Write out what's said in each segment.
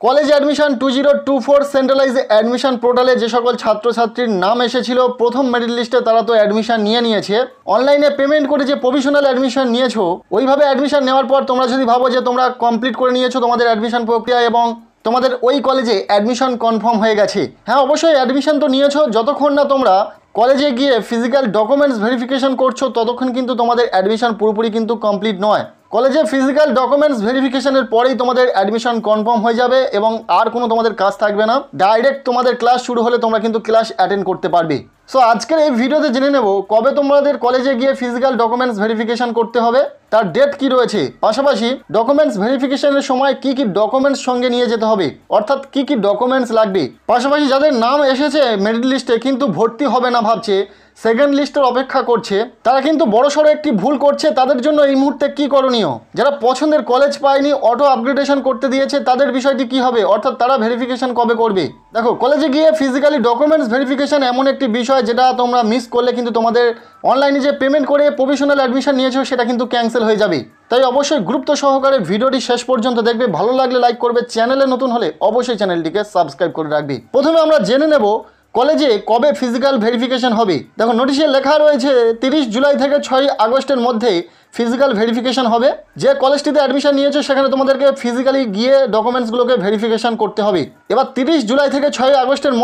College admission 2024 centralise admission পোর্টালে যে সকল ছাত্রছাত্রীর নাম এসেছিল প্রথম মেরিট লিস্টে তারা তো অ্যাডমিশন নিয়েছে। অনলাইনে পেমেন্ট করে যে প্রভিশনাল অ্যাডমিশন নিয়েছো ওইভাবে অ্যাডমিশন নেওয়ার পর তোমরা যদি ভাবো যে তোমরা কমপ্লিট করে নিয়েছো তোমাদের অ্যাডমিশন প্রক্রিয়া এবং তোমাদের ওই কলেজে অ্যাডমিশন কনফার্ম হয়ে গেছে, হ্যাঁ অবশ্যই অ্যাডমিশন তো নিয়েছো, যতক্ষণ না তোমরা কলেজে গিয়ে ফিজিক্যাল ডকুমেন্টস ভেরিফিকেশন করছো ততক্ষণ কিন্তু তোমাদের অ্যাডমিশন পুরোপুরি কিন্তু কমপ্লিট নয়। কলেজে ফিজিক্যাল ডকুমেন্টস ভেরিফিকেশনের পরেই তোমাদের অ্যাডমিশন কনফার্ম হয়ে যাবে এবং আর কোনো তোমাদের কাজ থাকবে না। ডাইরেক্ট তোমাদের ক্লাস শুরু হলে তোমরা কিন্তু ক্লাস অ্যাটেন্ড করতে পারবে। সো আজকের এই ভিডিওতে জেনে নেব কবে তোমাদের কলেজে গিয়ে ফিজিক্যাল ডকুমেন্টস ভেরিফিকেশন করতে হবে, তার ডেট কি রয়েছে, পাশাপাশি ডকুমেন্টস ভেরিফিকেশনের সময় কি কি ডকুমেন্টস সঙ্গে নিয়ে যেতে হবে, অর্থাৎ কি কি ডকুমেন্টস লাগবে। পাশাপাশি যাদের নাম এসেছে মেরিট লিস্টে কিন্তু ভর্তি হবে না ভাবছে, সেকেন্ড লিস্টের অপেক্ষা করছে, তারা কিন্তু বড়সড় একটি ভুল করছে। তাদের জন্য এই মুহূর্তে কি করণীয়? যারা পছন্দের কলেজ পায়নি, অটো আপগ্রেডেশন করতে দিয়েছে, তাদের বিষয়টি কি হবে, অর্থাৎ তারা ভেরিফিকেশন কবে করবে? দেখো, কলেজে গিয়ে ফিজিক্যালি ডকুমেন্টস ভেরিফিকেশন এমন একটি বিষয় যেটা তোমরা মিস করলে কিন্তু তোমাদের অনলাইনে যে পেমেন্ট করে প্রভিশনাল অ্যাডমিশন নিয়েছো সেটা কিন্তু ক্যান্সেল হয়ে যাবে। তাই অবশ্যই গুরুত্ব সহকারে ভিডিওটি শেষ পর্যন্ত দেখবে, ভালো লাগলে লাইক করবে, চ্যানেলে নতুন হলে অবশ্যই চ্যানেলটিকে সাবস্ক্রাইব করে রাখবে। প্রথমে আমরা জেনে নেব কলেজে কবে ফিজিক্যাল ভেরিফিকেশন হবে। দেখো, নোটিশে লেখা রয়েছে 30 জুলাই থেকে 6 আগস্টের মধ্যে ফিজিক্যাল ভেরিফিকেশন হবে। যে কলেজটিতে অ্যাডমিশন নিয়েছে সেখানে তোমাদেরকে ফিজিক্যালি গিয়ে ডকুমেন্টসগুলোকে ভেরিফিকেশন করতে হবে। এবার 30 জুলাই থেকে 6 আগস্টের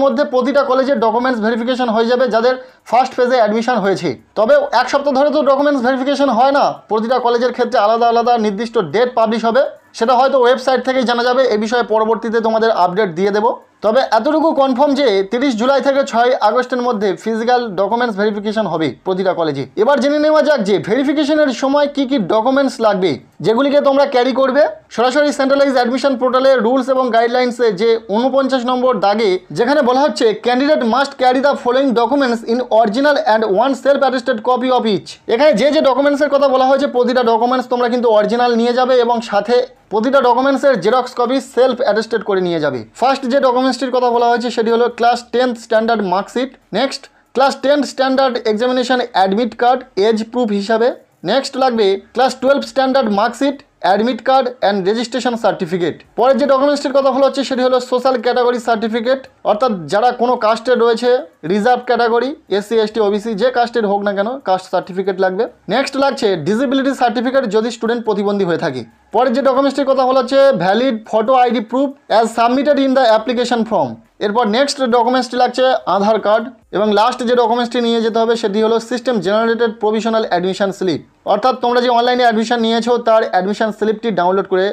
মধ্যে প্রতিটা কলেজের ডকুমেন্টস ভেরিফিকেশন হয়ে যাবে যাদের ফার্স্ট ফেজে অ্যাডমিশন হয়েছে। তবে এক সপ্তাহ ধরে তো ডকুমেন্টস ভেরিফিকেশন হয় না, প্রতিটা কলেজের ক্ষেত্রে আলাদা আলাদা নির্দিষ্ট ডেট পাবলিশ হবে, সেটা হয়তো ওয়েবসাইট থেকেই জানা যাবে। এ বিষয়ে পরবর্তীতে তোমাদের আপডেট দিয়ে দেবো। তবে এতটুকু কনফার্ম যে 30 জুলাই থেকে 6 আগস্টের মধ্যে ফিজিক্যাল ডকুমেন্টস ভেরিফিকেশন হবে প্রতিটা কলেজে। এবার জেনে নেওয়া যাক যে ভেরিফিকেশনের সময় কি কি ডকুমেন্টস লাগবে যেগুলিকে তোমরা ক্যারি করবে। সরাসরি সেন্ট্রালাইজ অ্যাডমিশন পোর্টালের রুলস এবং গাইডলাইন্সে যে 49 নম্বর দাগে যেখানে বলা হচ্ছে candidate must carry the following documents in original and one self attested copy of each. এখানে যে ডকুমেন্টসের কথা বলা হয়েছে প্রতিটা ডকুমেন্টস তোমরা কিন্তু অরিজিনাল নিয়ে যাবে এবং সাথে প্রতিটা ডকুমেন্টসের জেরক্স কপি সেলফ অ্যাটেস্টেড করে নিয়ে যাবে। ফার্স্ট যে ডকুমেন্টসটির কথা বলা হয়েছে সেটি হলো class 10th standard marksheet. Next, class 10th standard examination admit card age proof হিসাবে। নেক্সট লাগবে class 12 standard marksheet, admit card and registration certificate. পরের যে ডকুমেন্টসটির কথা বলা হচ্ছে সেটি হলো সোশ্যাল ক্যাটাগরি সার্টিফিকেট, অর্থাৎ যারা কোনো কাস্টের রয়েছে, reserve category, SC ST OBC যে কাস্টের হোক না কেন কাস্ট সার্টিফিকেট লাগবে। নেক্সট লাগছে ডিসেবিলিটি সার্টিফিকেট যদি স্টুডেন্ট প্রতিবন্ধী হয়ে থাকে। পরের যে ডকুমেন্টসটির কথা বলা হচ্ছে valid photo ID proof as submitted in the application form. এরপর নেক্সট ডকুমেন্টসটি লাগছে আধার কার্ড এবং লাস্ট যে ডকুমেন্টসটি নিয়ে যেতে হবে সেটি হলো system generated provisional admission slip, অর্থাৎ তোমরা যে অনলাইনে অ্যাডমিশন নিয়েছো তার অ্যাডমিশন স্লিপটি ডাউনলোড করে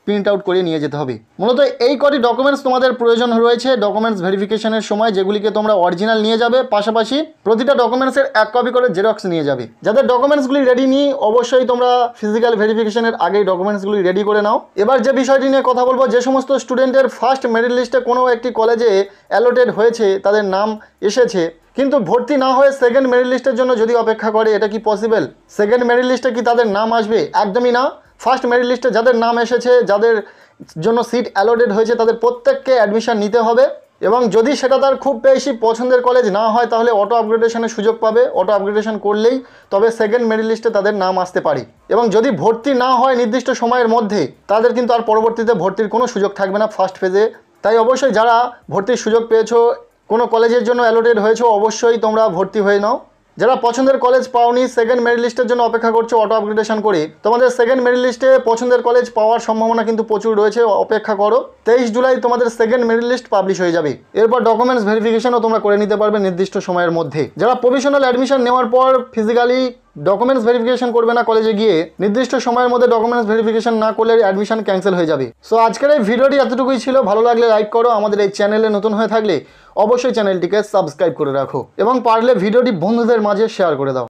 প্রিন্ট আউট করে নিয়ে যেতে হবে। মূলত এই কটি ডকুমেন্টস তোমাদের প্রয়োজন রয়েছে ডকুমেন্টস ভেরিফিকেশনের সময়, যেগুলিকে তোমরা অরিজিনাল নিয়ে যাবে, পাশাপাশি প্রতিটা ডকুমেন্টসের 1 কপি করে জেরক্স নিয়ে যাবে। যাদের ডকুমেন্টসগুলি রেডি নিয়ে অবশ্যই তোমরা ফিজিক্যাল ভেরিফিকেশনের আগেই ডকুমেন্টসগুলি রেডি করে নাও। এবার যে বিষয়টি নিয়ে কথা বলবো, যে সমস্ত স্টুডেন্টের ফার্স্ট মেরিট লিস্টে কোনো একটি কলেজে অ্যালোটেড হয়েছে, তাদের নাম এসেছে কিন্তু ভর্তি না হয়ে সেকেন্ড মেরিট লিস্টের জন্য যদি অপেক্ষা করে, এটা কি পসিবল? সেকেন্ড মেরিট লিস্টে কি তাদের নাম আসবে? একদমই না। ফার্স্ট মেরিট লিস্টে যাদের নাম এসেছে, যাদের জন্য সিট অ্যালোটেড হয়েছে, তাদের প্রত্যেককে অ্যাডমিশন নিতে হবে এবং যদি সেটা তার খুব বেশি পছন্দের কলেজ না হয় তাহলে অটো আপগ্রেডেশনের সুযোগ পাবে। অটো আপগ্রেডেশন করলেই তবে সেকেন্ড মেরিট লিস্টে তাদের নাম আসতে পারে এবং যদি ভর্তি না হয় নির্দিষ্ট সময়ের মধ্যে, তাদের কিন্তু আর পরবর্তীতে ভর্তির কোনো সুযোগ থাকবে না ফার্স্ট ফেজে। তাই অবশ্যই যারা ভর্তির সুযোগ পেয়েছো, কোনো কলেজের জন্য অ্যালোটেড হয়েছে, অবশ্যই তোমরা ভর্তি হয়ে নাও। যারা পছন্দের কলেজ পাওনি, সেকেন্ড মেরিট লিস্টের জন্য অপেক্ষা করছো অটো আপগ্রেডেশন করে, তোমাদের সেকেন্ড মেরিট লিস্টে পছন্দের কলেজ পাওয়ার সম্ভাবনা কিন্তু প্রচুর রয়েছে, অপেক্ষা করো। 23 জুলাই তোমাদের সেকেন্ড মেরিট লিস্ট পাবলিশ হয়ে যাবে। এরপর ডকুমেন্টস ভেরিফিকেশনও তোমরা করে নিতে পারবে নির্দিষ্ট সময়ের মধ্যে। যারা প্রভিশনাল অ্যাডমিশন নেওয়ার পর ফিজিক্যালি ডকুমেন্টস ভেরিফিকেশন করবে না কলেজে গিয়ে, নির্দিষ্ট সময়ের মধ্যে ডকুমেন্টস ভেরিফিকেশন না করলে অ্যাডমিশন ক্যান্সেল হয়ে যাবে। সো আজকের এই ভিডিওটি এতটুকুই ছিল। ভালো লাগলে লাইক করো, আমাদের এই চ্যানেলে নতুন হয়ে থাকলে অবশ্যই চ্যানেলটিকে সাবস্ক্রাইব করে রাখো এবং পারলে ভিডিওটি বন্ধুদের মাঝে শেয়ার করে দাও।